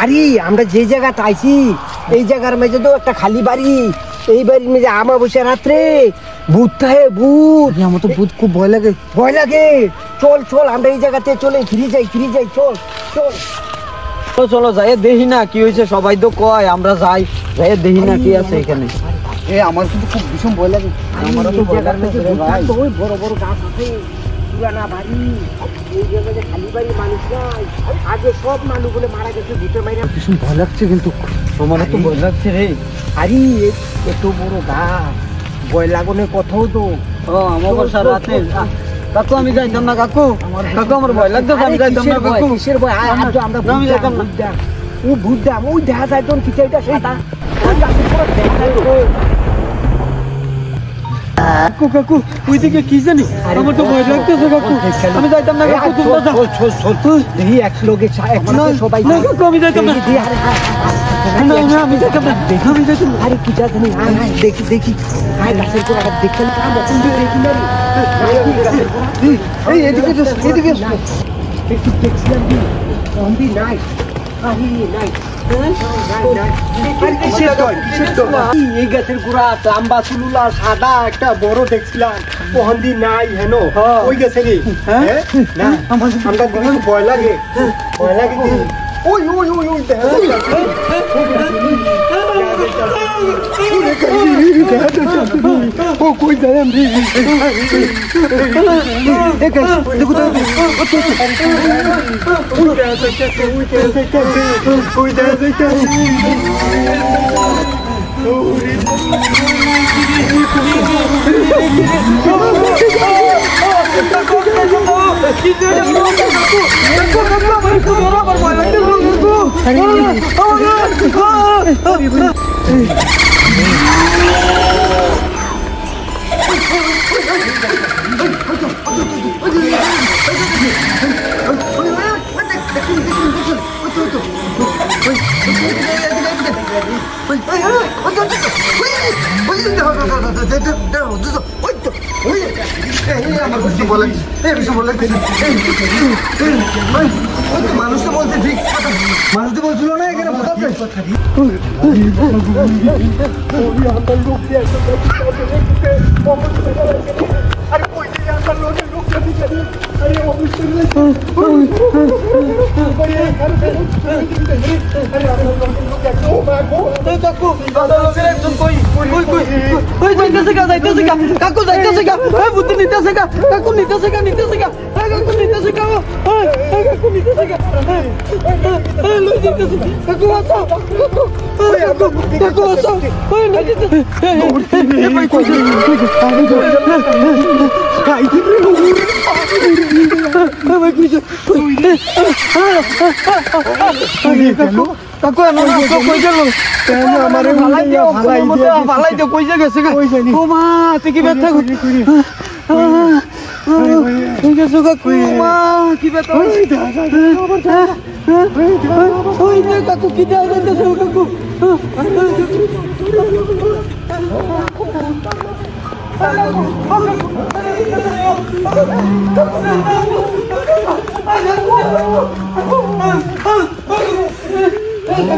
আরে আমরা যে জায়গাটা আইছি এই জায়গার মাঝে তো একটা খালি বাড়ি, এই বাড়ির মাঝে আমাবস্যা রাত্রে ভূত থাকে, ভূত। আমার তো ভূত খুব ভয় লাগে, ভয় লাগে। চল চল আমরা এই জায়গাতে চলে ফিরে যাই চল চল চলো যাই দেখি না কি হয়েছে। সবাই তো কয় আমরা যাই দেখি না কি আছে এখানে। আমার কিন্তু খুব ভীষণ ভয় লাগে। আমারও তো ভয় লাগে। ওই বড় বড় গাছ আছে, পুরানা বাড়ি, এই জায়গায় খালি বাড়ি, মানুষ নাই। আগে সব মানুষ বলে মারা গেছে ভিতরে মাইরা। ভীষণ ভয় লাগছে কিন্তু, আমারও তো ভয় লাগছে রে। আরে এত বড় গাছ, ভয় লাগানোর কথাও তো। আমার রাতে কাকু আমি যাইতাম না কাকু, কাকু আমার ভয় লাগতো, আমি যাইতাম না কাকু। কিসের ভয়? আমি যাইতাম না। ও ভূত ওই দেখা যায় তোর খিচাইটা সেটা কাকু কাকু ওই দিকে কি জানি, আমার তো ভয় লাগতেছে কাকু, আমি যাইতাম না কাকু। তোমরা যাও দেখি একসাথে সবাই। না কাকু আমি যাইতাম না, আমি যাইতাম না, আমি যাইতাম না। আরে কি জানি দেখি গাছের পর দেখতে একটু দেখছিলাম কি নাই। এই গাছের গোড়া লাম্বা চুলুলা সাদা একটা বড় দেখছিলাম, ওহন্দি নাই হেন ওই গেছে রে। না আমরা ভয় লাগে, ওই ওই ওই ওই কই যায় মানুষ তো বলছে ঠিক, মানুষ তো বলছিল না এখানে কাকু যাইতেছে গা, বুদ্ধি নিতেছে গা, কাকু নিতেছে গা, কাকু নিতেছে গা, কাকু আসো, কাকু আসো, কাকু কই গেল? আমার ভালাই দিও কই গেছে? ও মা তুই কি ব্যথা কি ব্যথা? কাকু কি দেওয়া যাইতেছে কাকু? Kita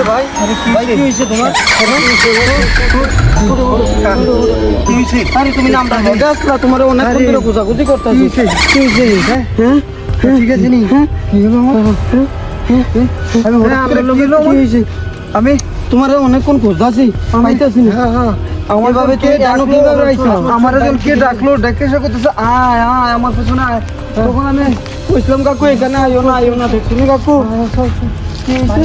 ভাই ভাই কি হয়েছে তোমার আরে তুমি নামটা বলতে আসলা তোমার অনেকক্ষণ ধরে খোঁজাখুঁজি করতেছি কি হয়েছে হ্যাঁ ঠিক আছে নি কি হলো আমি তোমার অনেকক্ষণ খুঁজতেছি পাইতেছি না আমার ভাবে তুমি জানো কিভাবে আইছো আমার একজন কে ডাকলো ডেকে সে করতেছে আয় আয় আমার পেছনে আয় তখন আমি কইছিলাম কাকু এখানে আইও না তুমি কাকু কি হয়েছে